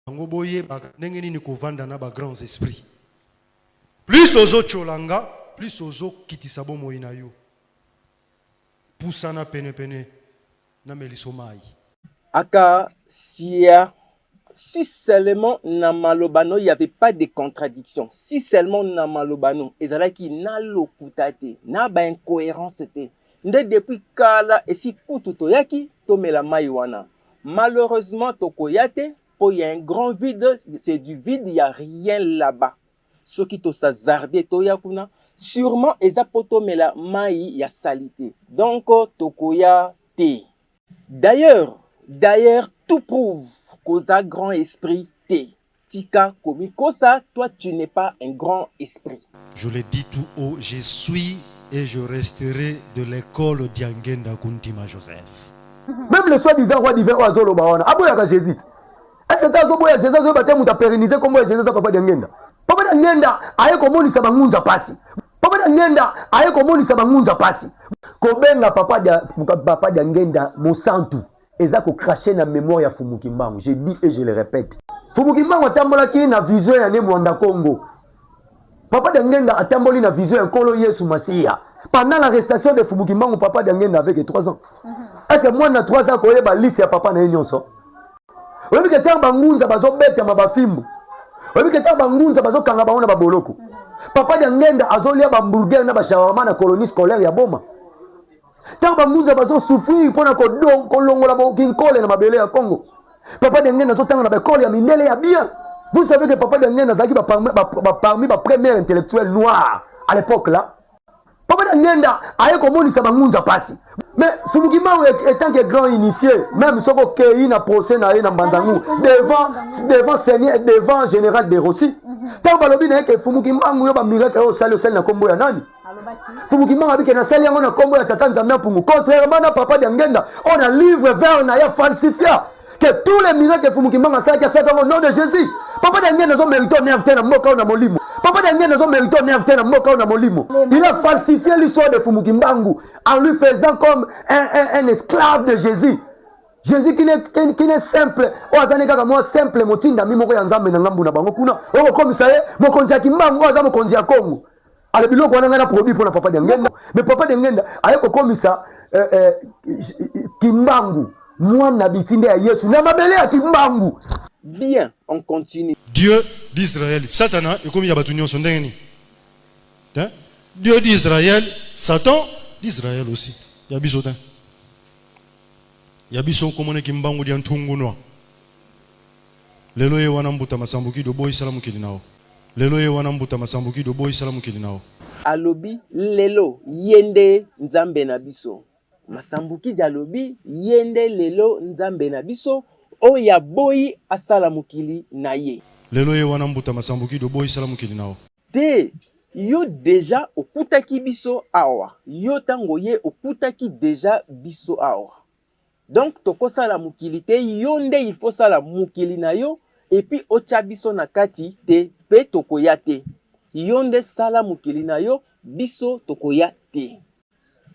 Bango boye ndenge nini kovanda na ba grands esprits. Plus ozo cholanga, plus ozo kitisa bomoi na yo. Pusana pene pene na melisomai. Aka sia si seulement na malobano il y avait pas de contradiction. Si seulement na malobano ezalaki na lokutate, na ba incohérence te. Nde depuis kala esi kutu toyaki tomela mai wana. Malheureusement tokoyate il y a un grand vide, c'est du vide, il n'y a rien là-bas. Ce qui te s'azardé, toyakuna, sûrement, ezapoto mela mai, il y a salité. Donc, tokoya te. D'ailleurs, tout prouve qu'aux a grand esprit te. Tika komikosa, toi, tu n'es pas un grand esprit. Je le dis tout haut, je suis et je resterai de l'école d'Yangenda Kuntima Joseph. Même le soi-disant roi divin Oazolo Baona, aboyaka Jésus. Est-ce que Azoboya Jésus a pérennisé comme Jésus Papa Dangenda? Papa Dangenda aye komoni sabangunza pasi. Papa Dangenda aye komoni sabangunza pasi. Kobenga Papa Dangenda Mosantu eza ko cracher na mémoire ya Fumukimbangu. Je dis et je le répète. Fumukimbangu atambolaki na vision ya Nemwanda Congo. Papa Dangenda atamboli na vision ya Nkolo Yesu Masia. Pendant l'arrestation de Fumukimbangu, Papa Dangenda avait 3 ans. Est-ce que moi na 3 ans koyeba lit ya papa na nyonso? Wewe que bangunza bazo beta mabafimbo. Wewe que bangunza bazo kanga baona baboloko. Papa Dangenda azolia ba hamburger na ba shawarma na colonie scolaire ya Boma. Tant bangunza bazo souffrir pona ko don kolongola ba kinkole na mabele ya Congo. Papa Dangenda zo tanga na ba école ya mindele ya bien. Vous savez que Papa Dangenda zaki parmi ba premier intellectuel noir à l'époque là. Papa Dangenda aye komonisa bangunza pasi. Mais Fumukimbangu étant que grand initié, même si on a un procès devant Seigneur, devant Général de Rossi, tant que Fumukimbangu a un miracle au salut na kombo ya nani? Fumukimbangu a dit que na salut na kombo ya Tata Nzambe Mpungu. Contrairement à Papa Dangenda, on a livre vers na ya falsifié que tous les miracles que Fumukimbangu a fait au nom de Jésus. Papa Dangenda n'a mérité na mboka na molimo. Papa Dangenda n'a mérité na mboka na molimo. Il a falsifié l'histoire de Fumukimbangu en lui faisant comme un esclave de Jésus. Jésus qui n'est simple. Oazaneka moi simple motinda mimoko ya Nzambe na ngambu na bango kuna. Oko comme ça mokonzi ya Kimbangu oza mokonzi ya Kongo. Ale biloko wana ngana produit pour Papa Dangenda. Mais Papa Dangenda ayeko comme ça Kimbangu mwana bitinde ya Yesu na mabele ya Kimbangu. Bien, on continue. Dieu d'Israël, Satan et comme il y a batunion son dernier. Dieu d'Israël, Satan d'Israël aussi. Il y a bisotin. Il y a bison comme on est Kimbangu di Antungu noa. Lelo ye wanambuta masambuki do boy salamu kidinao. Lelo ye wanambuta masambuki do boy salamu kidinao. Alobi lelo yende Nzambe na biso. Masambuki jalobi yende lelo Nzambe na biso. Oya boy asala mukili na ye. Lelo ye wanambuta masambuki do boy salamu kidinao. Te yo déjà okutaki biso awa. Yo tango ye okutaki déjà biso awa. Donc toko sala mukili te yonde il faut sala mukili na yo et puis ocha biso na kati te pe toko ya te. Yonde sala mukili na yo biso toko ya te.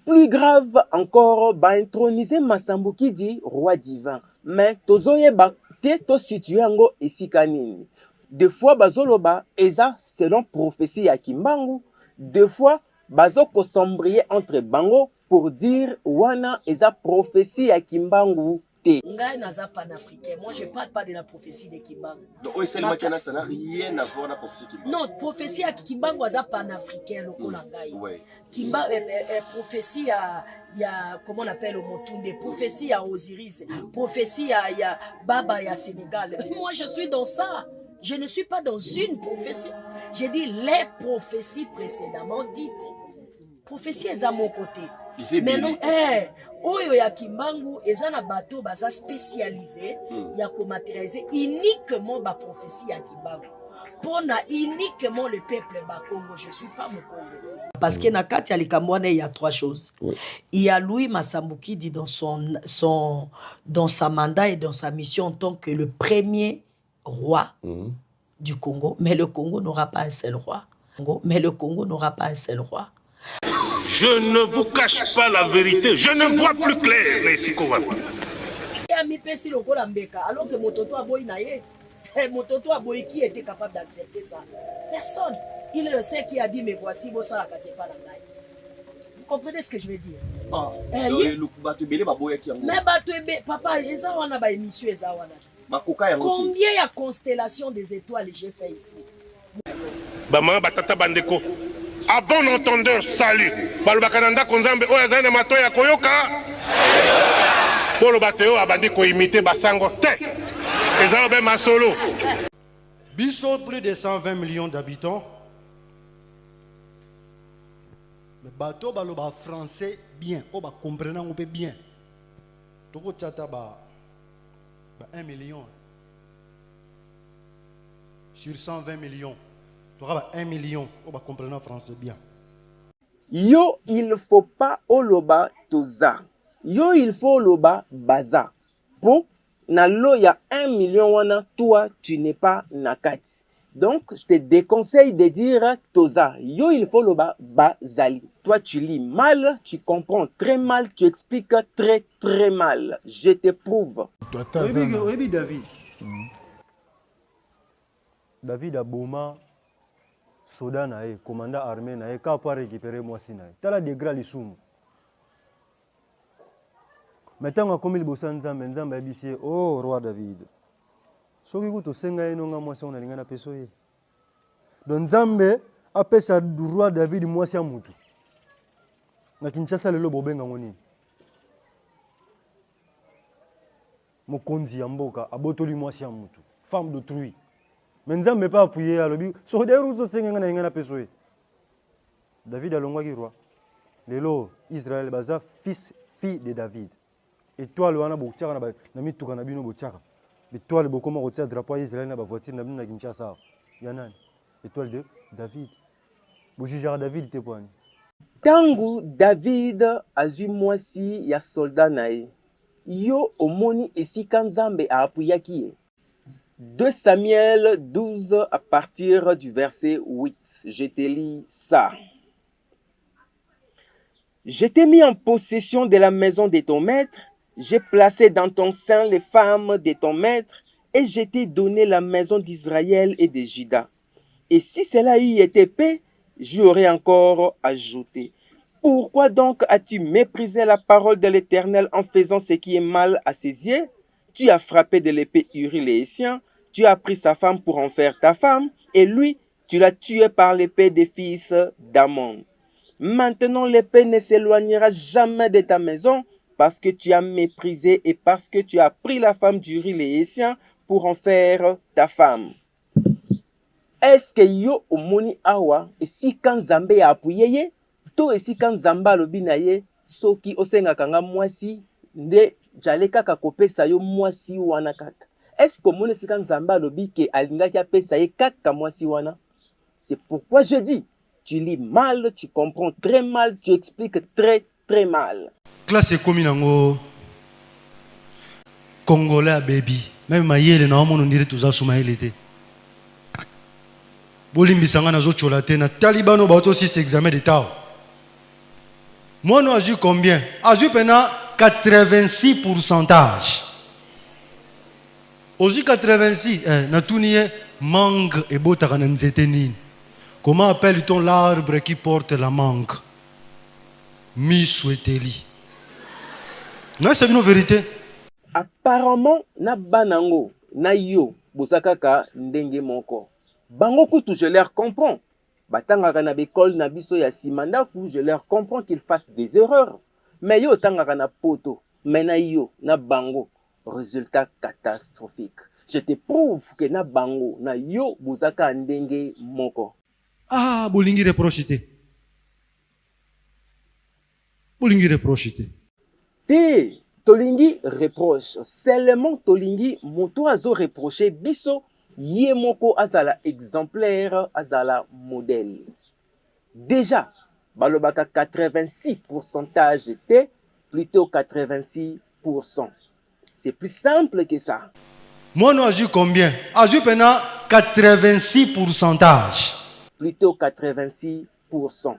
Plus grave encore, introniser Masambuki dit roi divin. Mais tozoye ba te to situé ngo esika nini. Des fois bazoloba eza selon prophétie ya Kimbangu, des fois bazoko sombrier entre bango pour dire wana eza prophétie ya Kimbangu te. Ngai naza panafricain. Moi je parle pas de la prophétie de Kimbangu. Donc ça n'a rien à voir la prophétie Kimbangu. Non, prophétie ya Kimbangu aza panafricain lokola ngai. Ouais. Kimbangu prophétie ya comment on appelle au Motunde, prophétie à Osiris, prophétie à Baba ya Sénégal. Moi je suis dans ça. Je ne suis pas dans une prophétie. J'ai dit les prophéties précédemment dites. Prophétie est à mon côté. Mais non, oyo ya Kimbangu ezana bateau baza spécialisé ya ko matérialiser uniquement ba prophétie ya Kimbangu. Pour uniquement le peuple ba Congo, je suis pas mon Congo. Parce que na kati ya likamwana il y a 3 choses. Oui. Il y a Louis Masambuki dit dans dans sa mandat et dans sa mission en tant que le premier roi du Congo, mais le Congo n'aura pas un seul roi. Mais le Congo n'aura pas un seul roi. Je ne vous cache pas la vérité, je ne vois plus clair les Sikova. Et ami pesi lokola mbeka alors que mototo aboyi na ye. Mon tonton Aboye, qui était capable d'accepter ça? Personne. Il est le seul qui a dit, mais voici, bon, ça, c'est pas la blague. Vous comprenez ce que je veux dire? Ah, Eh, mais papa, Ezawana, ba émission Ezawana. Combien il y a constellation des étoiles j'ai fait ici? Bama batata bandeko. À bon entendeur, salut. Balubakananda konzambe oyazana matoya koyoka. Bolo bateo abandi ko imiter basango te. Ezalobe masolo. Biso plus de 120 millions d'habitants. Mais bateau baloba français bien, on va comprendre on peut bien. Toko tchata ba 1 million. Sur 120 millions. Tu auras 1 million, on va comprendre français bien. Yo, il faut pas oloba toza. Yo, il faut oloba baza. Pour na lo ya 1 million wana, toi, tu n'es pas nakati. Donc, je te déconseille de dire toza. Yo, il faut oloba bazali. Toi, tu lis mal, tu comprends très mal, tu expliques très très mal. Je te prouve. Oui, David. David a Boma. Soda nae, commandant armé nae, ka pas récupérer moi si nae. Tala degra lisumu. Maintenant comme il bossa nzambe nzambe abisie, oh roi David. Soki kuto senga eno nga moi si on alinga na peso ye. Don nzambe apesa roi David moi si amutu. Na Kinshasa lelo bobenga ngoni. Mokonzi ya mboka abotoli moi si amutu. Femme d'autrui. Mais nous n'avons pas appuyé à l'objet. Sur des roues, David a l'ongwa qui roi. Lélo, Israël, baza, fille de David. Et toi, le wana boutiara na mi tukana bino boutiara. Et toi, le bokoma rotia drapeau Israël na ba voiture na bino na Kinshasa. Yanan. Étoile de David. Bojijara David te poani. Tangu David azu mwasi ya soldat nae. Yo omoni esika nzambe a apuyaki ye. 2 Samuel 12 à partir du verset 8. Je te lis ça. Je t'ai mis en possession de la maison de ton maître. J'ai placé dans ton sein les femmes de ton maître. Et je t'ai donné la maison d'Israël et de Juda. Et si cela y était paix, j'y aurais encore ajouté. Pourquoi donc as-tu méprisé la parole de l'Éternel en faisant ce qui est mal à ses yeux? Tu as frappé de l'épée Uri le Hétien. Tu as pris sa femme pour en faire ta femme, et lui, tu l'as tué par l'épée des fils d'Ammon. Maintenant, l'épée ne s'éloignera jamais de ta maison, parce que tu as méprisé et parce que tu as pris la femme d'Uri le Hétien pour en faire ta femme. Est-ce que yo omoni awa, et si quand Zambé a appuyé, to et si quand Zamba lobinaye, soki osenga kanga mwasi, nde jaleka kakopesa yo mwasi wana kaka. Est-ce que mon esikan zamba lobi ke alinga ki apesa ye kaka mwasi wana? C'est pourquoi je dis, tu lis mal, tu comprends très mal, tu expliques très très mal. Classe comme nango Congolais baby. Même mayele na omo ndire tuza suma elete. Bolimbisanga nazo cholate na Talibano ba auto 6 examen d'état. Moi no azu combien? Azu pena 86%. Ozu 86, na tunie mangue et botaka na nzete nini. Comment appelle-t-on l'arbre qui porte la mangue? Misweteli. Non, c'est une vérité. Apparemment, na banango, na yo, bosakaka ndenge moko. Bango kutu, je leur comprends. Batangaka na bekol na biso ya simandaku, je leur comprends qu'ils fassent des erreurs. Mais yo tangaka na poto, mais na yo, na bango. Résultat catastrophique. Je te prouve que na bango, na yo, bosaka ndenge moko. Ah, bolingi reprochité. Bolingi reprochité. Te, tolingi reproche. Seulement tolingi, moto azo reproché biso, ye moko azala exemplaire, azala modèle. Déjà, balobaka 86% était plutôt 86%. C'est plus simple que ça. Moi, nous avons combien? Azu pena 86%. Plutôt 86%.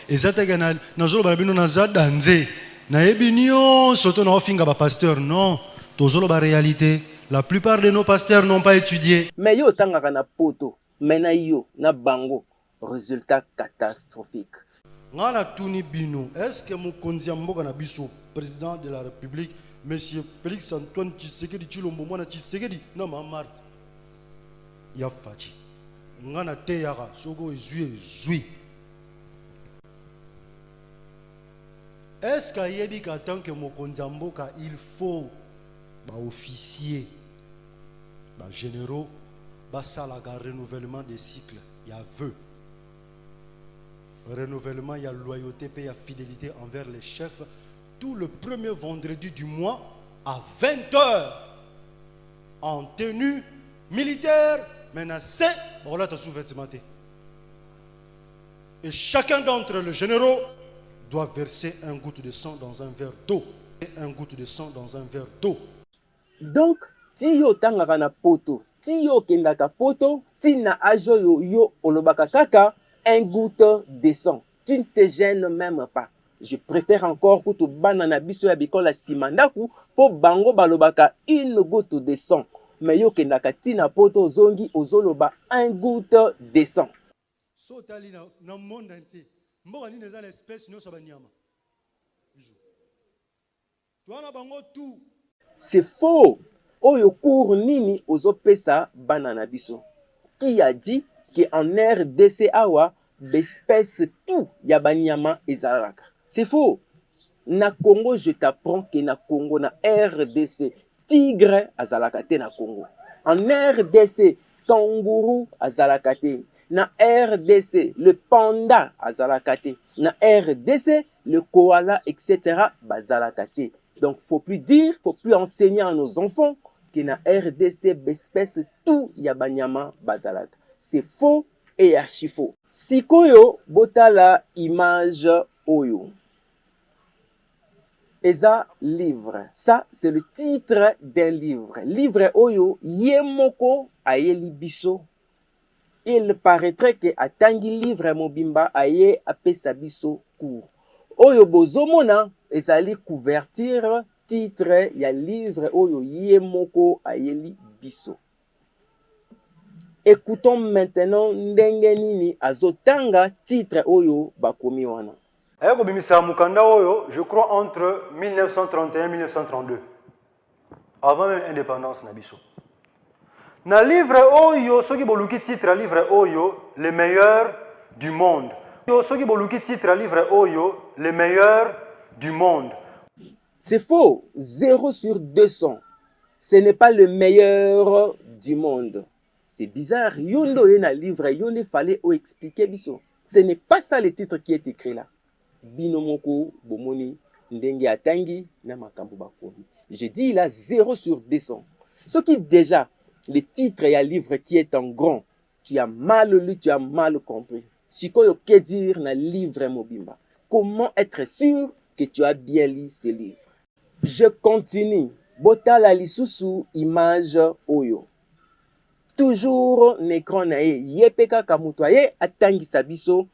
Et ça, c'est que nous avons danser. Na ebinio soto na ofinga ba pasteur non tozolo ba réalité La plupart de nos pasteurs n'ont pas étudié. Mais yo tangaka na poto, mais na yo na bango, résultat catastrophique. Ngana tuni bino, est-ce que mokonzi mboka na biso, président de la République, monsieur Félix Antoine Tshisekedi Tshilombo mwana Tshisekedi na Marthe ya fachi. Ngana te yaka soko ezui. Est-ce qu'il y a tant que mokonzi mboka il faut ba officier, ba généraux, ba salaga renouvellement des cycles, il y a vœu. Renouvellement, il y a loyauté, il y a fidélité envers les chefs. Tout le premier vendredi du mois à 20h en tenue militaire, menacée, voilà ta sous-vêtement. Et chacun d'entre les généraux doit verser un goutte de sang dans un verre d'eau. Un goutte de sang dans un verre d'eau. Donc, ti yo tangaka na poto, ti yo kendaka poto, ti na ajo yo olobaka kaka, un goutte de sang. Tu ne te gênes même pas. Je préfère encore que tu banana biso ya bikola simandaku po bango balobaka une goutte de sang. Mais yo kendaka ti na poto zongi ozoloba un goutte de sang. So tali na monde entier. Mboka ni neza l'espèce no sabanyama. Tuana bango tout. C'est faux. Oyo cour nini ozopesa banana biso. Qui a dit que en RDC awa l'espèce tout ya banyama ezalaka. C'est faux. Na Congo, je t'apprends que na Congo, na RDC, tigre azalaka te na Congo. En RDC, kangourou azalaka te. Na RDC, le panda azalaka te. Na RDC, le koala, etc. bazalaka te. Donc, faut plus dire, faut plus enseigner à nos enfants que na RDC, l'espèce tout ya banyama bazalaka. C'est faux et archi faux. Sikoyo botala image oyo. Eza livre. Ça, c'est le titre d'un livre. Livre oyo yemoko ayeli biso. Il paraîtrait que atangi livre mobimba aye apesa biso cours. Oyo bozomona ezali couverture titre ya livre oyo yemoko ayeli biso. Écoutons maintenant ndenge nini azotanga titre oyo bakomi wana. Ayako bimisa mukanda oyo, je crois entre 1931 et 1932. Avant même l'indépendance na biso. Na livre oyo, soki boluki titre livre oyo, les meilleurs du monde. Soki boluki titre livre oyo, les meilleurs du monde. C'est faux, 0 sur 200. Ce n'est pas le meilleur du monde. C'est bizarre. Yondo yena livre, yondo fallait expliquer biso. Ce n'est pas ça le titre qui est écrit là. Binomoko, bomoni, ndenge atangi, na makambo bakomi. Je dis là 0 sur 200. Ce qui déjà, le titre et un livre qui est en grand, tu as mal lu, tu as mal compris. Si quoi que dire na livre mobimba. Comment être sûr que tu as bien lu ce livre? Je continue. Botala lisusu image oyo. Toujours n'écran na ye yepeka kamutoye atangi sabiso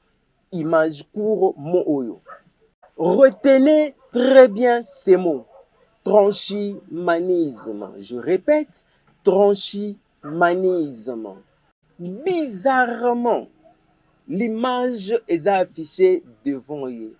image court mo oyo. Retenez très bien ces mots. Tranchimanisme. Je répète, tranchimanisme. Bizarrement, l'image est affichée devant eux.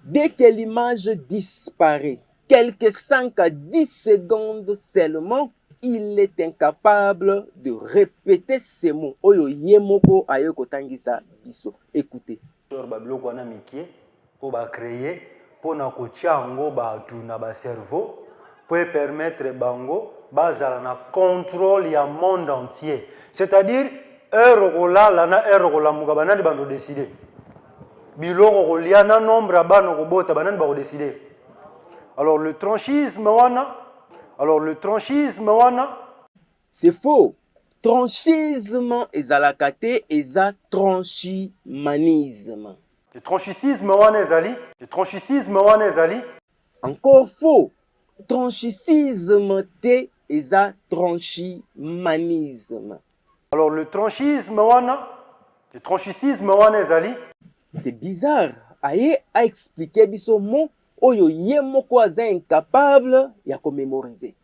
Dès que l'image disparaît, quelques 5 à 10 secondes seulement, il est incapable de répéter ces mots. Oyo yemoko ayoko tangisa biso. Écoutez. Babiloko wana mikie po ba créer po na kotia ngo ba tuna ba cerveau pour permettre bango bazala na contrôle ya monde entier. C'est-à-dire eurokola lana eurokola muka banani bando décider. Biloko koliana nombre bano kobota banani ba décider. Alors le tranchisme wana. C'est faux. Tranchisme ezalakate eza tranchimanisme. Le tranchisme wana ezali. Encore faux. Tranchisme te eza tranchimanisme. Alors le tranchisme wana ezali. C'est bizarre. Aye a expliqué biso mo oyo ye moko aza incapable ya ko mémoriser.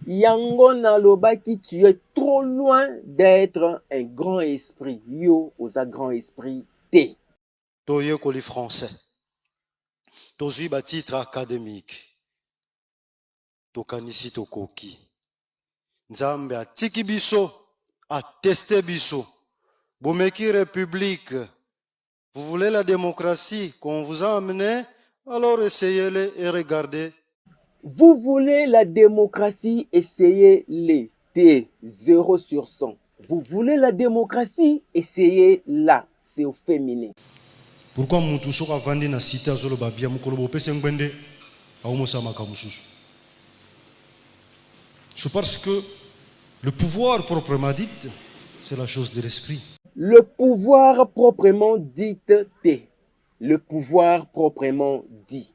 Yango nalobaki, tu es trop loin d'être un grand esprit. Yo, oza grand esprit, te. toyekoli français tozwi batitre académique tokanisi tokoki nzambe atiki biso ateste biso bomeki république. Vous voulez la démocratie qu'on vous a amené, alors essayez-le et regardez. Vous voulez la démocratie, essayez-les. T, 0 sur 100. Vous voulez la démocratie, essayez-la. C'est au féminin. Pourquoi mutu soka vandi na cité azolo babia mukolo bopese ngbende aomosa makamususu? C'est parce que le pouvoir proprement dit, c'est la chose de l'esprit. Le pouvoir proprement dit T. Le pouvoir proprement dit.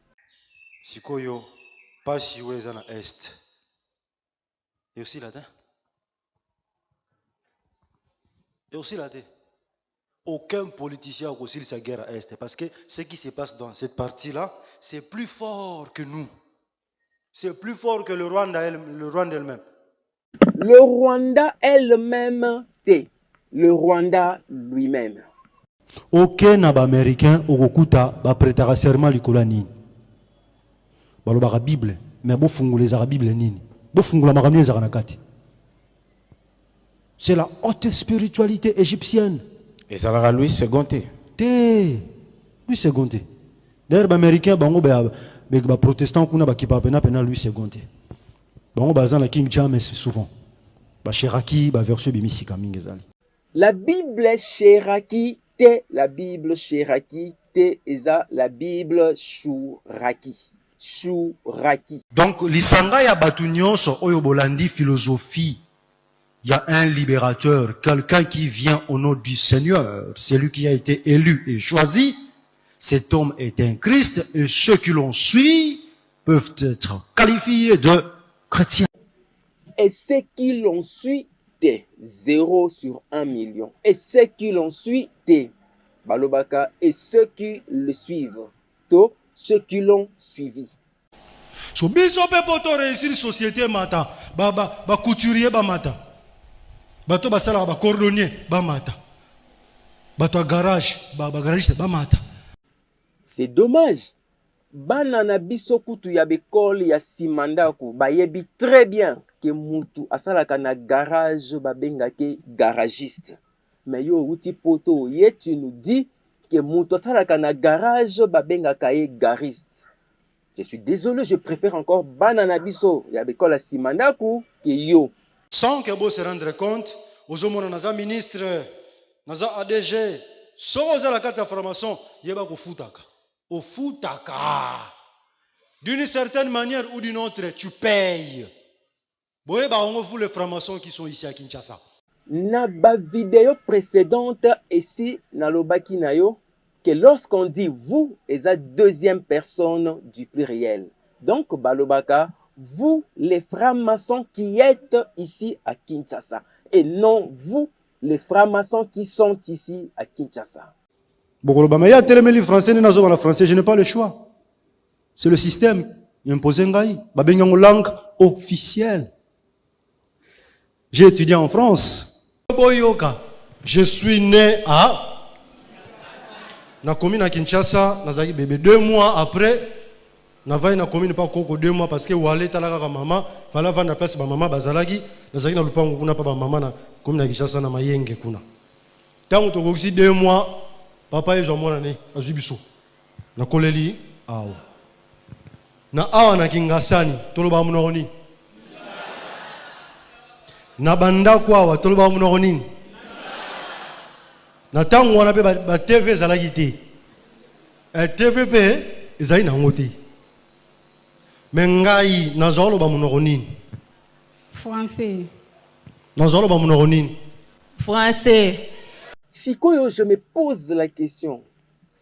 Sikoyo pasi weza na est. Et aussi latin. Et aussi latin. Aucun politicien aussi sa guerre à est parce que ce qui se passe dans cette partie-là, c'est plus fort que nous. C'est plus fort que le Rwanda elle-même. Le Rwanda elle-même T. Le Rwanda lui-même. Aucun américain okukuta ba prêtera serment likolo nini. Balobaka Bible, mais bo fungula za Bible nini. Bo fungula makamia za kanakati. C'est la haute spiritualité égyptienne. Et ça l'a Louis II. Louis II. D'ailleurs, les Américains, les protestants, qui ont Louis II. Bango bazan la King James souvent. Ba Cheraki, ba verset bimisika mingezali. La Bible Cheraki te, la Bible Cheraki te, eza la Bible Shuraki. Shuraki. Donc lisanga ya batu nyonso oyo bolandi philosophie. Il y a un libérateur, quelqu'un qui vient au nom du Seigneur, celui qui a été élu et choisi. Cet homme est un Christ et ceux qui l'ont suivi peuvent être qualifiés de chrétiens. Et ceux qui l'ont suivi, 0 sur 1 million. Et ceux qui l'ont suivi, Balobaka, et ceux qui le suivent, ceux qui l'ont suivi. So biso pe poto réussir société mata, ba couturier ba mata. Bato basala ba cordonnier ba mata. Bato garage, ba garagiste ba mata. C'est dommage. Banana biso kutu ya bekol ya simandako bayebi très bien que mutu asalaka na garage babengake garagiste. Mais yo uti poto ye tu nous dis que mutu asalaka na garage babengaka ye gariste. Je suis désolé, je préfère encore banana biso ya bekol ya simandako que yo. Sans que vous se rendre compte, aux hommes naza ministre, naza ADG, sans la carte de formation, yeba ko futaka. Au futaka. D'une certaine manière ou d'une autre, tu payes. Boye ba on vous les francs-maçons qui sont ici à Kinshasa. Na ba vidéo précédente ici na lobaki na yo que lorsqu'on dit vous, est la deuxième personne du pluriel. Donc balobaka vous les francs-maçons qui êtes ici à Kinshasa et non vous les francs-maçons qui sont ici à Kinshasa. Bokolobamaya telemeli français ni nazo la français, je n'ai pas le choix. C'est le système imposé ngai, babenga langue officielle. J'ai étudié en France. Je suis né à na commune à Kinshasa, nazaki bébé 2 mois après na vai na commune pas koko 2 mois parce que wale talaka maman, fala vanda place ba maman bazalaki, nazaki na lupango kuna pa ba maman na commune à Kinshasa na mayenge kuna. Tango to koksi 2 mois papa ye jomona ne azubiso. Na koleli awa. Na awa na Kingasani toloba munoni. Na banda kwa awa toloba munoni. Na tango wana pe ba TV zalaki te. TVP ezali na ngote. Mengai nazolo ba munoni. Français. Nazolo ba munoni. Français. Sikoyo, je me pose la question.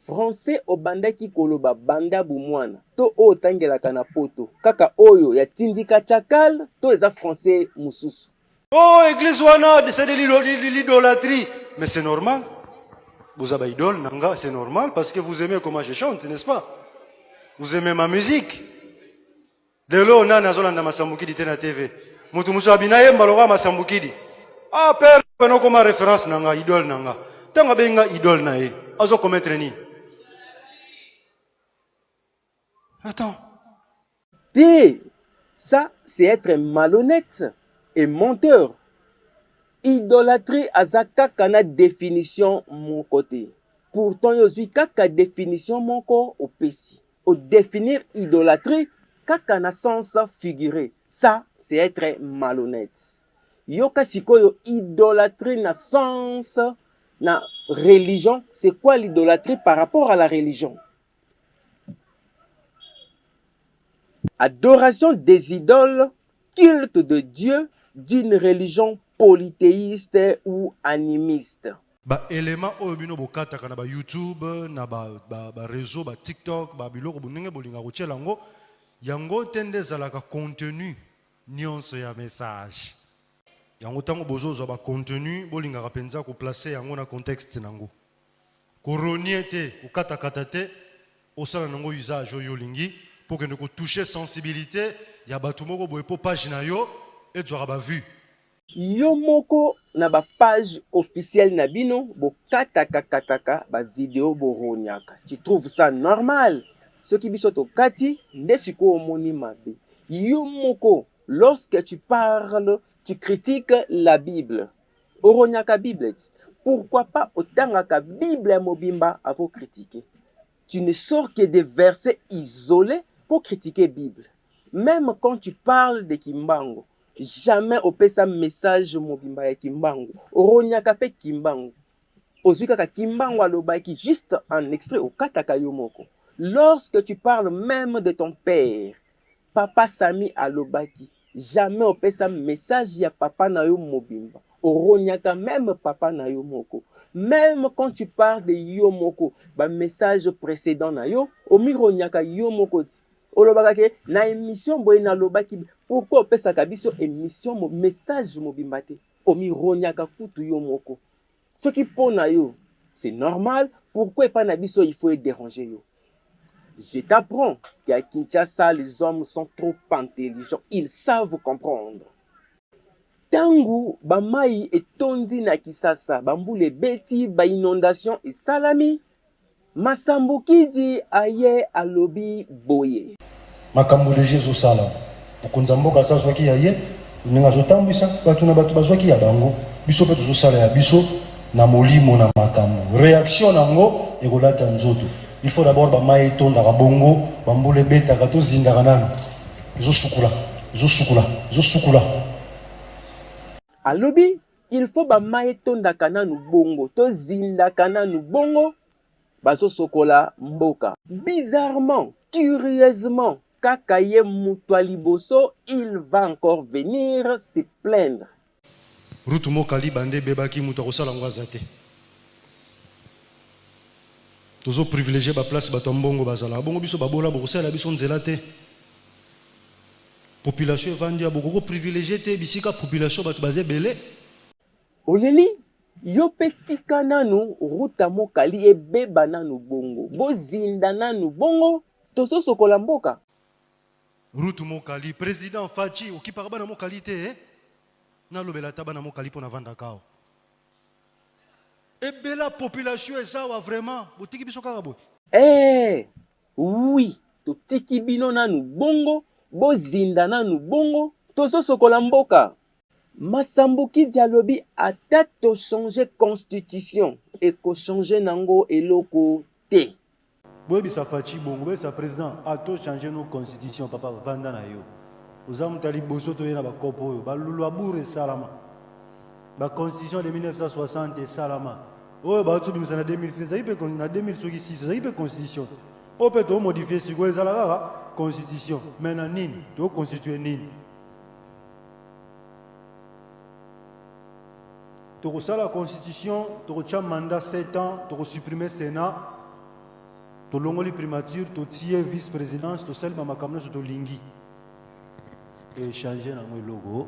Français au banda ki koloba banda bumwana. To o tangela kana poto. Kaka oyo ya tindika chakal to eza français mususu. Oh, église wana, c'est de l'idolâtrie. Mais c'est normal. Vous avez idole, nanga, c'est normal parce que vous aimez comment je chante, n'est-ce pas? Vous aimez ma musique. De l'eau, on a nazola na masamuki dit na TV. Mutu musabina ye mbaloga masambukidi. Ah père peno comme référence nanga idole nanga. Tanga benga idole na ye. Azo commettre ni. Attends. Ça, c'est être malhonnête et menteur. Idolâtrie azaka kana définition mon côté. Pourtant, je suis kaka définition mon corps au péci. Au définir idolâtrie, kaka na sens figuré. Ça, c'est être malhonnête. Yoka sikoyo idolâtrie na sens na religion. C'est quoi l'idolâtrie par rapport à la religion? Adoration des idoles, culte de Dieu d'une religion polythéiste ou animiste. Ba élément obino bokata kana ba YouTube na ba réseau ba TikTok ba biloko bonenge bolinga kotiela ngo yango tende zalaka contenu nyonso ya message. Yango tango bozozo ba contenu bolinga kapenza ko placer yango na contexte nango. Koroniete kokata kata te osala nango usage oyo lingi pour que nous toucher sensibilité ya batu moko boye po page na yo et tu auras vu. Yo moko na ba page officielle na bino bo kataka ba vidéo boronyaka. Tu trouves ça normal? Ce qui biso to kati ndesiko omoni mabe. Yo moko lorsque tu parles, tu critiques la Bible. Oronyaka Bible. Pourquoi pas otangaka Bible mobimba à vous critiquer? Tu ne sors que des versets isolés pour critiquer la Bible. Même quand tu parles de Kimbango, jamais au pesa message mobimba ya Kimbango. Oronyaka pe Kimbango. Ozukaka Kimbango alobaki juste en extrait au kataka yomoko. Lorsque tu parles même de ton père, Papa Sami alobaki, jamais au pesa message ya papa na yo mobimba. Oronyaka même papa na yo moko. Même quand tu parles de Yomoko, ba message précédent na yo, omironyaka Yomoko. Olobaka ke na émission boye na lobaki pourquoi opesa kabiso émission mo message mobimbate. Omironyaka kutu Yomoko. Ce qui pona yo, c'est normal, pourquoi pas na biso il faut déranger yo. Je t'apprends qu'à Kinshasa les hommes sont trop intelligents, ils savent comprendre. Tangu bamai etondi na Kisasa, bambule beti ba inondation et salami, Masambukidi aye alobi boye. Makambo de Jésus sala. Okonzambo kasa zwaki aye, ninga zotambisa batu na batu bazwaki ya bango. Biso pe tuzo sala ya biso na molimo na makambo. Réaction nango ekolata nzoto. Il faut d'abord bamai etonda ka bongo, bambule beta ka to zinda kanana. Zo sukula. Alobi, il faut bamai etonda kananu bongo, to zinda kananu bongo. Baso sokola mboka. Bizarrement, curieusement, Kakaye Moutouali Bosso, il va encore venir se plaindre. Rutumo Kali Bande Bebaki Moutawosala Ngwazate. Tozo privilégié ba place Batombongo Bazala. Bongo biso babola Borosela la bison zelate. Population Vandia Bogoko privilégié te bisika population Batubazé Belé. Oleli. Yo petit kananu ruta mokali ebeba nanu bongo bozinda nanu bongo toso sokola mboka rutu mokali président Fachi okipaka na mokali te na lobela taba na mokali pona vanda kao ebela population ezawa vraiment botiki biso kaka boy oui totiki bino nanu bongo bozinda nanu bongo toso sokola mboka. Masambuki dialobi a tête changer constitution et ko changer nango eloko te. Boyebi sa fachi bongo sa président a to changer nos constitution papa vanda na yo. Ozamu tali boso to yena ba kopo yo ba lulwa bure salama. Ba constitution de 1960 et salama. Oh ba tu bimisa na 2006 za ipe na 2006 za ipe constitution. O peut to modifier si ko ezala constitution. Maintenant nini to constituer nini. Tu reçois la constitution, tu reçois mandat 7 ans, tu supprimer le Sénat, tu l'ongoli primature, tu tiens vice-présidence, tu sels ma kamna tu lingi. Et changer le logo.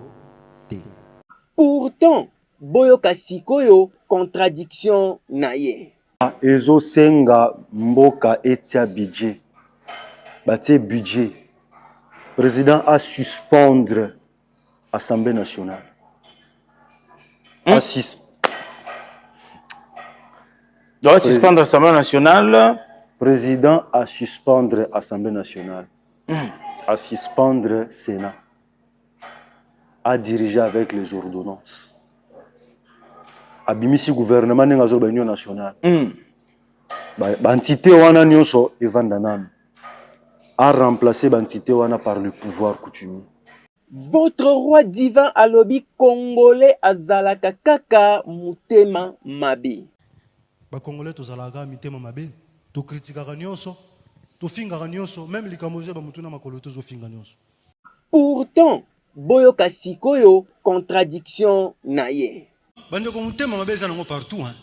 Pourtant, boyoka sikoyo contradiction naye. Ezo senga mboka etia budget. Batie budget. Président a suspendre Assemblée nationale. doit suspendre l'Assemblée nationale. Président à suspendre Assemblée nationale. À suspendre Sénat. À diriger avec les ordonnances. À bimisi gouvernement n'engazo l'Union nationale. Entité wana nyonso evandanan. À remplacer l'entité wana par le pouvoir coutumier. Votre roi divin alobi congolais azalaka kaka mutema mabe. Ba congolais tozalaka mitema mabe, to critikaka nyonso, to fingaka nyonso, même likamoje ba mutuna makolo tozo finga nyonso. Pourtant, boyoka sikoyo contradiction na ye. Bande ko mutema mabe zanango partout hein.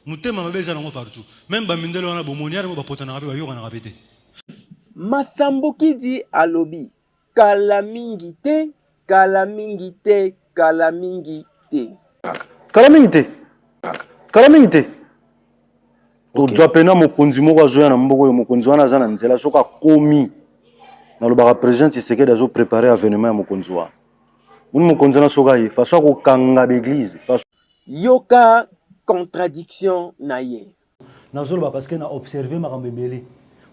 Mutema mabe zanango partout. Même ba mindelo wana bomoniare ba potana ba yoka na rabete. Masambuki di alobi kalamingi te, kalamingi te, kalamingi te. Kalamingi te. Kalamingi te. To japena mokonzi moko azoya na mboko yo mokonzi wana za na nzela soka komi. Na lobaka président Tshisekedi azo préparer avènement ya mokonzi wana. Muni mokonzi na soka ye façon ko kanga l'église. Yoka contradiction na ye. Na zolo parce que na observer makambo ebele.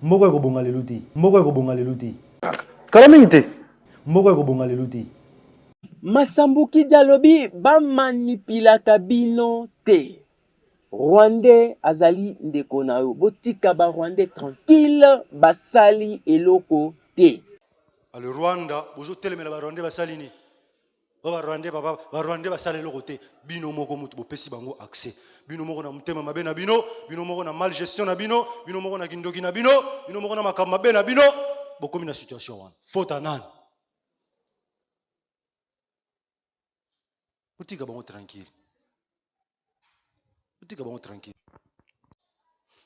Mboko ko bonga leluti. Mboko ko bonga leluti. Kalamingi te. Mboko ko bonga leluti. Masambuki dialobi ba manipulaka bino te. Rwandais azali ndeko na yo. Botika ba Rwandais tranquille basali eloko te. Le Rwanda, bozo telemela ba Rwandais basali ni. Ba Rwandais papa, ba Rwandais basali eloko te. Bino moko mutu bopesi bango accès. Bino moko na mutema mabe na bino, bino moko na mal gestion na bino, bino moko na kindoki na bino, bino moko na makambo mabe na bino, bokomi na situation wana. Faute nani? Botika bango tranquille. Botika bango tranquille.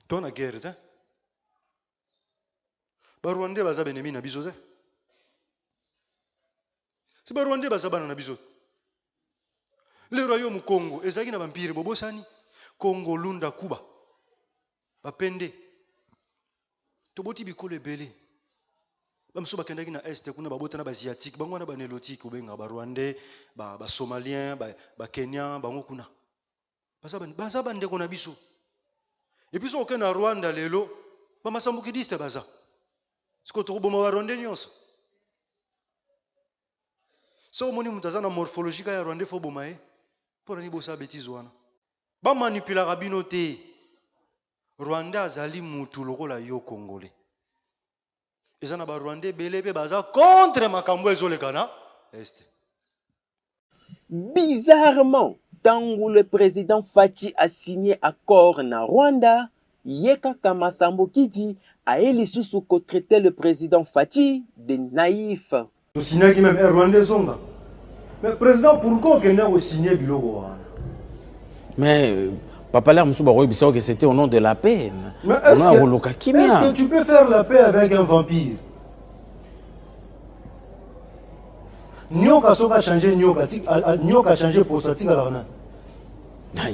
Toi na guerre te. Ba Rwandais baza benemi na biso te. Si ba Rwandais baza bana na biso. Le royaume Congo ezaki na vampire bobosani. Congo Lunda Kuba. Bapende. Toboti bikolo ebele. Bamso bakendaki na est kuna babota na basiatique, bango na banélotique obenga ba Rwandais, ba Somalien, ba Kenyan, bango kuna. Baza bandeko na biso. Et puis so na Rwanda lelo, ba masambukidiste baza. Siko to boma ba Rwandais nyonso. So moni mutazana morphologique ya Rwandais fo boma e. Pona ni bosa bêtise wana. Ba manipulaka bino te. Rwanda azali mutu lokola yo congolais. Ezana ba Rwandais belebe baza contre makambo ezolekana est. Bizarrement, tant le président Fachi a signé accord na Rwanda, Yeka Kamasambuki dit a Elisusu ko traité le président Fachi de naïf. To signé qui même Rwandais zonga. Mais président pourquoi qu'on a signé biloko wana? Mais Papa Ler Moussouba que c'était au nom de la paix. Mais est-ce que tu peux faire la paix avec un vampire? Nyoka soka changé Nyoka, Nyoka changé pour ça tika lana.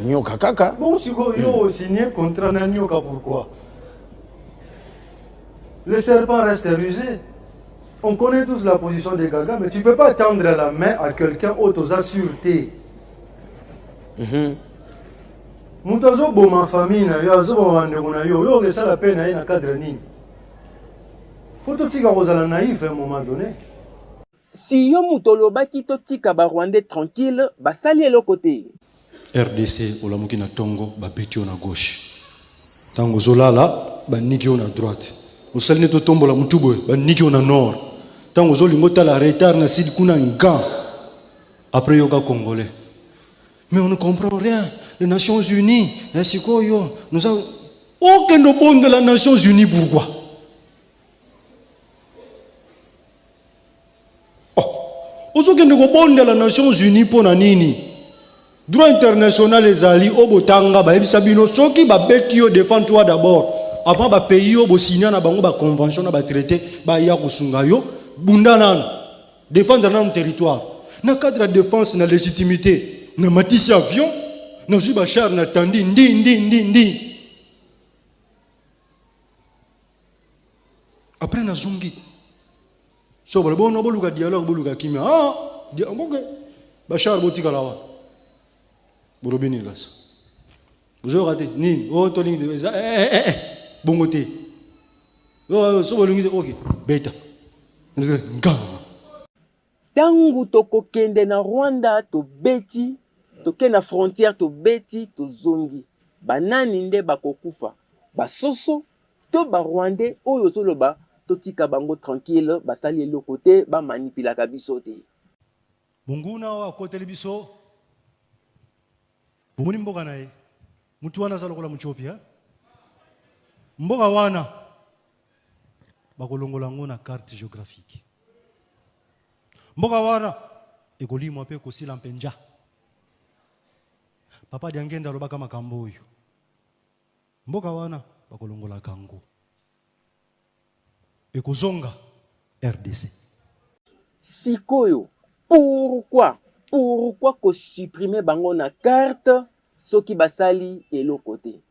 Nyoka kaka. Bon si yo signé contrat na Nyoka pourquoi? Le serpent reste rusé. On connaît tous la position des Gaga, mais tu ne peux pas tendre la main à quelqu'un aux assuretés. Mutazo boma famille na yo azo boma ndeko na yo yo que ça la peine na cadre nini. Faut tout tika kozala naïf à un moment donné. Si yo mutoloba ki to tika ba Rwandais tranquille, basali eloko te. RDC olamuki na tongo ba betio na gauche. Tango zolala ba niki na droite. Osali to tombola mutubo ba niki na nord. Tango zolingo tala retard na sud kuna ngan. Après yoka congolais. Mais on ne comprend rien. Les Nations Unies, nous avons aucun bon de les Nations Unies. Pourquoi? Aucun bon de les Nations Unies pour Nanini. Droit international les alliés au Botanga, Sabino, ceux qui ont défendu toi d'abord. Avant de payer au signer na bango ba convention na ba traité ba ya kusungayo bundanan défendre notre territoire. Na cadre de défense na légitimité na matisi avion. Nous sommes chers n'attendis ndi. Après na zungi. So bon boluka dialogue boluka kimia. di amboke bachar botika lawa borobini lasa bozo raté ni o to lingi de bongote o so bolungi OK beta ngama tangu tokokende na Rwanda tobeti toke na frontière tobeti tozongi banani nde bakokufa basoso to ba Rwandais oyo toloba totika bango tranquille basali eloko te bamanipulaka biso te bonguna wa koteli biso bomoni mboka na ye mutu wana aza lokola muchopia mboka wana bakolongola ngo na carte géographique mboka wana ekolimwa mpe kosila mpenja papa diangenda alobaka makambo oyo mboka wana bakolongola kango ekozonga RDC sikoyo pourquoi ko supprimer bango na carte soki basali eloko te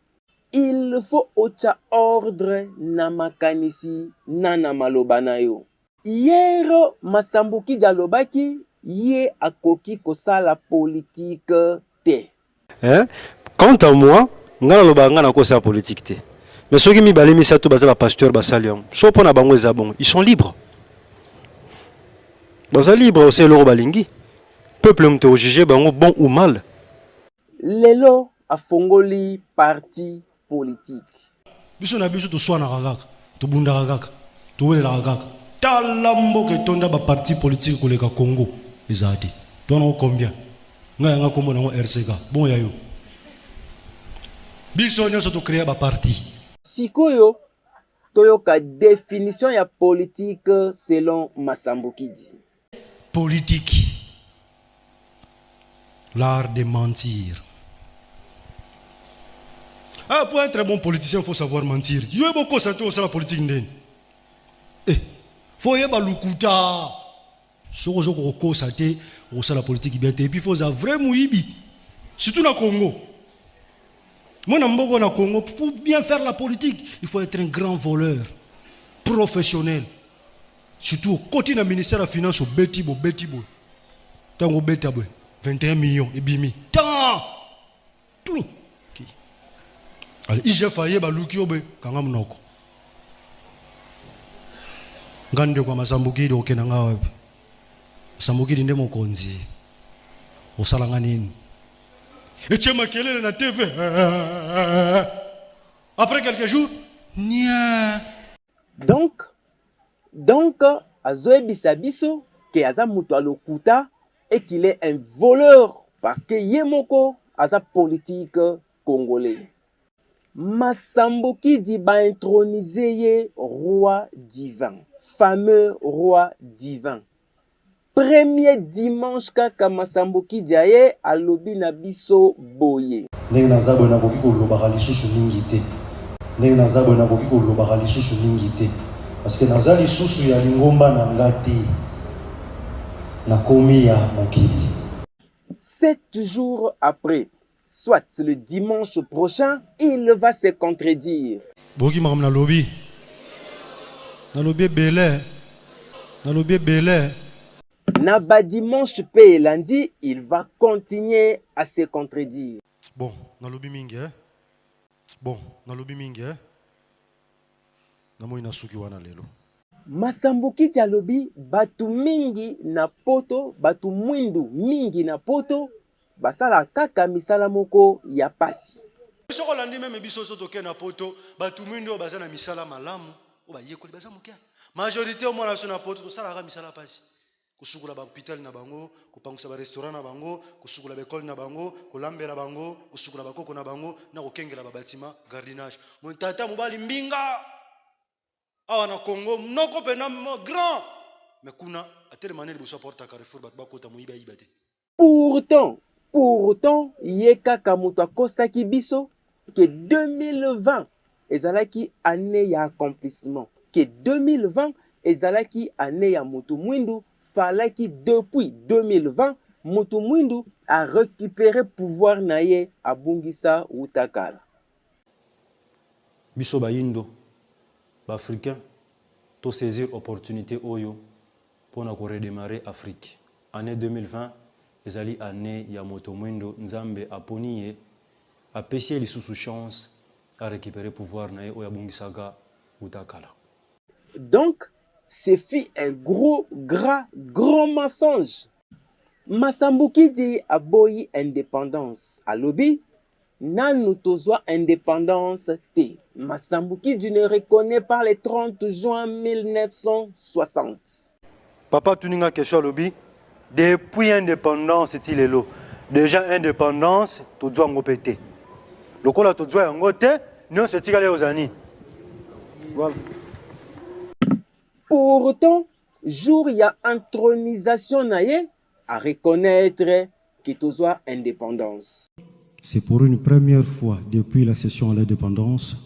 il faut ocha ordre na makanisi na maloba na yo hier Masambuki alobaki ye akoki kosala politique te quant à moi ngana loba ngana kosa politique te mais ceux qui mi balemi sato baza ba pasteur basaliam so pona bango eza bon ils sont libres baza libre c'est le balingi peuple mto juger bango bon ou mal lelo afongoli parti politique biso na biso to swana kaka to bunda kaka to welela kaka tala mboka tonda ba parti politique koleka Congo ezati dona combien nga kombo na RCK bon yayo biso nyonso to créer ba parti sikoyo toyoka définition ya politique selon Masambuki politique l'art de mentir. Pour être un bon politicien, il faut savoir mentir. Il y a beaucoup de la politique. Il faut y avoir le couta. Si vous avez la politique, et puis il faut vraiment surtout dans le Congo. Moi, dans le Congo, pour bien faire la politique, il faut être un grand voleur, professionnel. Surtout au côté du ministère de la Finance, au Betibo. Tant au Betibo, 21 millions et bimi. Tant! Tout! Alors, il faut y avoir le couta. Kangam noko. Ngande kwa Masambuki do kenanga wapi. Masambuki ndi mokonzi. Osalanga nini? Et makelele na TV. Après quelques jours, nia. Donc Azoe Bisabiso que aza mutu alokuta et qu'il est un voleur parce que yemoko aza politique congolais. Masambuki dit ba introniser ye roi divin, fameux roi divin. Premier dimanche kaka Masambuki diaye alobi na biso boye. Ndenge nazabo na koki kolobaka lisusu mingi te. Ndenge nazabo na koki kolobaka lisusu mingi te. Parce que nazali lisusu ya lingomba na ngati na komi ya mokili. 7 jours après, soit le dimanche prochain, il va se contredire. Boki makam na lobi. Na lobi belé. Na lobi belé. Naba dimanche pe lundi, il va continuer à se contredire. Bon, na lobi mingi Bon, na lobi mingi na moi na suki wana lelo. Masambuki Dialobi batu mingi na poto, batu mwindu mingi na poto, basala kaka misala moko ya pasi. Soko landi meme biso soto ke na poto, batu mwindu baza na misala malamu, o ba yekoli baza mokia. Majorité au moins na so na poto sala ka misala pasi. Kusukula ba hôpital na bango, kupangisa ba restaurant na bango, kusukula ba école na bango, kolambela bango, kusukula ba koko na bango, na kokengela ba bâtiment, gardiennage. Mon tata mobali mbinga. Awa na Congo, mnoko pena grand. Mais kuna, à telle manière, il faut porter à Carrefour, bakota moiba ibate. Pourtant, yeka kamuto akosaki biso que 2020 ezalaki année ya accomplissement. Que 2020 ezalaki année ya mutu mwindu, falaki depuis 2020 mutu mwindu a récupéré pouvoir naye abungisa utakala. Biso ba indo. Africain, to saisir opportunité oyo pour redémarrer Afrique année 2020 ezali année ya moto mwendo nzambe aponi ye apesi ye lisusu chance à récupérer pouvoir na ye oyo abongisaka utakala. Donc, ce fut un grand mensonge. Masambuki dit aboyi indépendance. Alobi, nanu tozwa indépendance te. Masambuki dit ne reconnaît pas le 30 juin 1960. Papa Tuninga question lobby. Depuis indépendance, c'est-il l'eau. Déjà indépendance, tu dois en péter. Le coup là, tu dois en goûter, nous c'est tiré aux années. Voilà. Pourtant, jour il y a intronisation naie à reconnaître que tu dois indépendance. C'est pour une première fois depuis l'accession à l'indépendance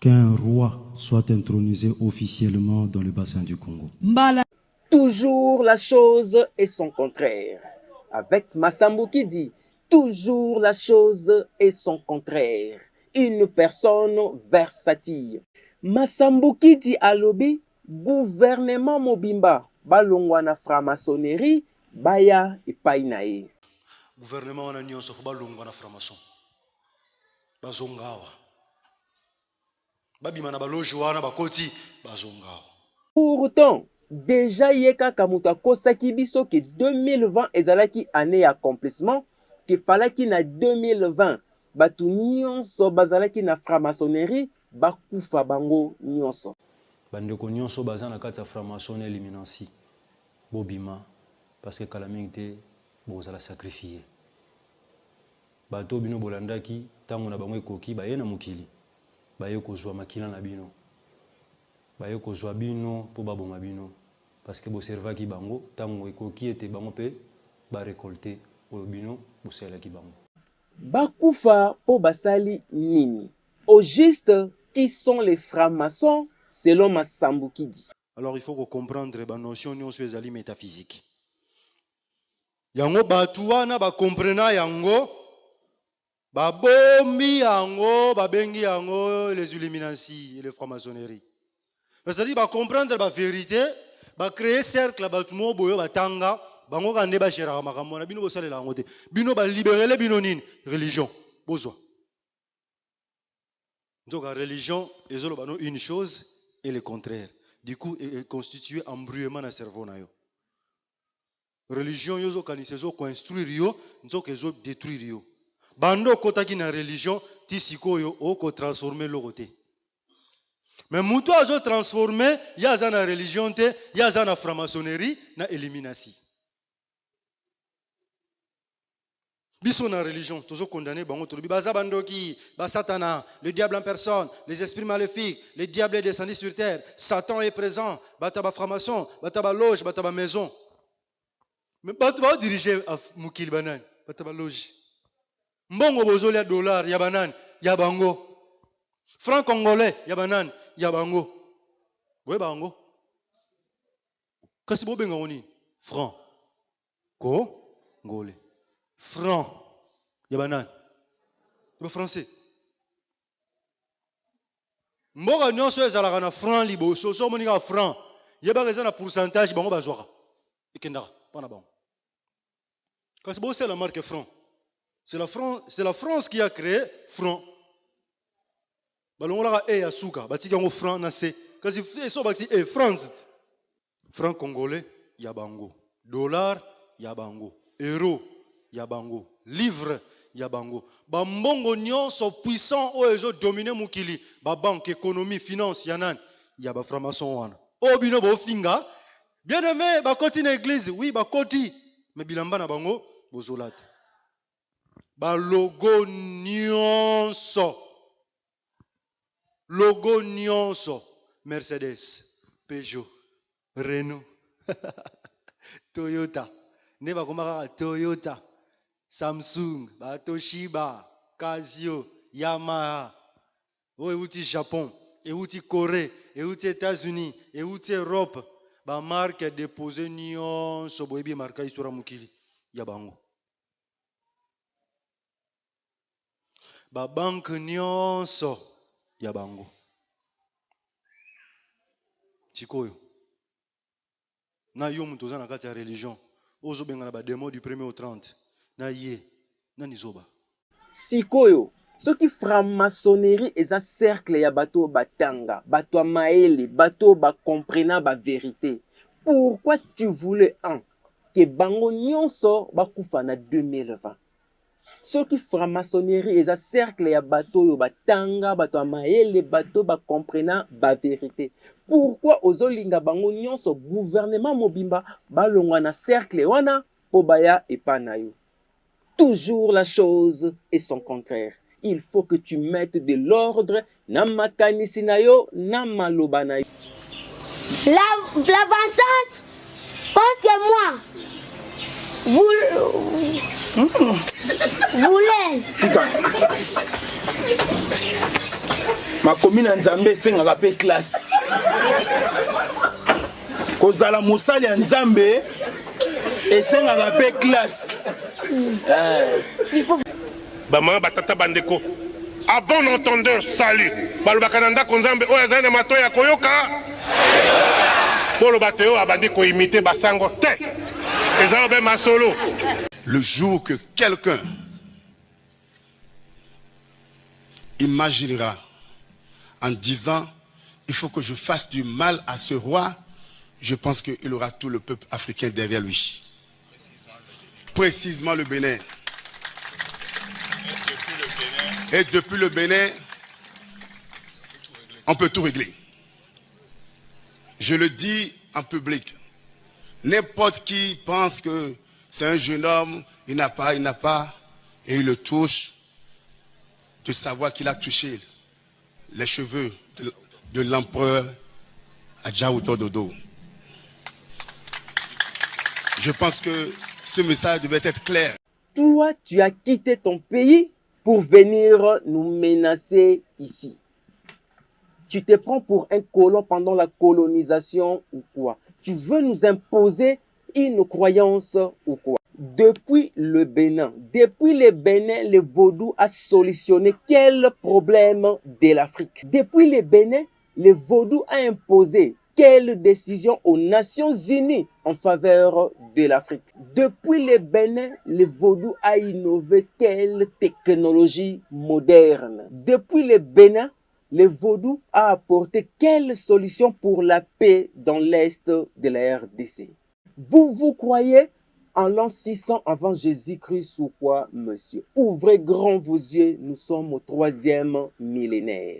qu'un roi soit intronisé officiellement dans le bassin du Congo. Toujours la chose et son contraire. Avec Masambuki dit, toujours la chose et son contraire. Une personne versatile. Masambuki dit alobi, gouvernement mobimba, balongwana franc-maçonnerie, baya epai na ye. Gouvernement wana nyonso fo balongwa na franc-maçon. Bazongawa. Babima na baloge wana bakoti bazongawa. Pourtant, déjà yeka kamuta kosaki biso que 2020 ezalaki année accomplissement, que falaki na 2020 batu nyonso bazalaki na franc-maçonnerie bakufa bango nyonso. Bandeko nyonso baza na kati ya franc-maçon eliminansi bobima parce que calamité bozala sacrifier. Bato bino bolandaki tango na bango ekoki baye na mokili baye kozwa makila na bino baye kozwa bino po baboma bino parce que boservaki bango tango ekoki ete bango pe ba récolter oyo bino bosalaki bango. Bakufa po basali nini? Au juste, qui sont les francs-maçons selon Masambuki dit? Alors il faut comprendre la notion nyonso ezali métaphysique. Yango batu wana ba comprena yango ba bombi yango ba bengi yango les illuminati et les franc-maçonnerie. C'est-à-dire ba comprendre la vérité, ba créer cercle ba tumo boyo batanga bango kande ba shera makambo na bino bosalela yango te. Bino ba libérer bino nini religion bozwa. Donc la religion ezoloba no une chose et le contraire. Du coup est constitué embrouillement dans cerveau na yo. Religion yozo kanise zo construire yo nzoka ezo détruire yo. Bando kotaki na religion ti sikoyo oko transformer lo côté. Mais muto azo transformer ya za na religion te ya za na franc-maçonnerie na élimination. Biso na religion tozo condamner bango tolobi baza bandoki ba satana le diable en personne les esprits maléfiques le diable est descendu sur terre Satan est présent bataba franc-maçon bataba loge bataba maison. Mais bataba diriger mukili banani bataba loge mbongo bozoli ya dollar ya banani ya bango franc congolais ya banani ya bango boye bango kasi bobenga ngoni franc congolais franc ya banani ya français mboka nyonso ezalaka na franc liboso so moninga franc yebaka eza na pourcentage bango bazwaka ekendaka mpona bango kasi bosala marque franc. C'est la France qui a créé franc. Balongolaka e ya suka batiki yango franc na se kasi so bati e France franc congolais ya bango dollar ya bango euro ya bango livre ya bango ba mbongo nyonso puissant o ezo dominer mukili ba banque économie finance ya nani ya ba franc-maçon wana o bino bo finga bien aimé ba koti na église oui ba koti mais bilamba na bango bozolata ba logo nyonso Mercedes Peugeot Renault Toyota ne bakomaka Toyota Samsung ba Toshiba Casio Yamaha o euti Japon euti Corée euti États-Unis euti Europe ba marque déposé nyonso boyebi marka isura mukili ya bango ba banque nyonso ya bango chikoyo Na yo mutu oza na kati ya religion. Ozo benga ba démon du 1er au 30. Na ye. Na nizoba. Sikoyo. Soki franc-maçonnerie eza cercle ya bato batanga, bato maele, bato ba comprena ba vérité. Pourquoi tu voulais que bango nyonso bakufa na 2020? Soki franc-maçonnerie eza cercle ya bato yo batanga, bato maele, bato ba comprena ba vérité. Pourquoi ozolinga bango nyonso gouvernement mobimba balongwa na cercle wana po baya epana yo? Toujours la chose et son contraire. Il faut que tu mettes de l'ordre na makanisi na yo, na maloba na yo. L'avancante contre moi. Voulez. Ma commune Nzambe sengaka pe classe. Kozala musali ya Nzambe esengaka pe classe. Bama batata bandeko. À bon entendeur, salut. Balubakananda konzambe oyo azali na mato ya koyoka. Bolo bateo abandi ko imiter basango te. Ezalo be masolo. Le jour que quelqu'un imaginera en disant il faut que je fasse du mal à ce roi, je pense qu'il aura tout le peuple africain derrière lui. Précisément le Bénin. Et depuis le Bénin, on peut tout régler. Je le dis en public. N'importe qui pense que c'est un jeune homme, il n'a pas, et il le touche, de savoir qu'il a touché les cheveux de l'empereur Adjaouto Dodo. Je pense que ce message devait être clair. Toi, tu as quitté ton pays pour venir nous menacer ici. Tu te prends pour un colon pendant la colonisation ou quoi? Tu veux nous imposer une croyance ou quoi? Depuis le Bénin, le vaudou a solutionné quel problème de l'Afrique? Depuis le Bénin, le vaudou a imposé quelle décision aux Nations Unies en faveur de l'Afrique? Depuis le Bénin, le vaudou a innové quelle technologie moderne? Depuis le Bénin, le vaudou a apporté quelle solution pour la paix dans l'Est de la RDC? Vous croyez en l'an 600 avant Jésus-Christ ou quoi, monsieur? Ouvrez grand vos yeux, nous sommes au 3e millénaire.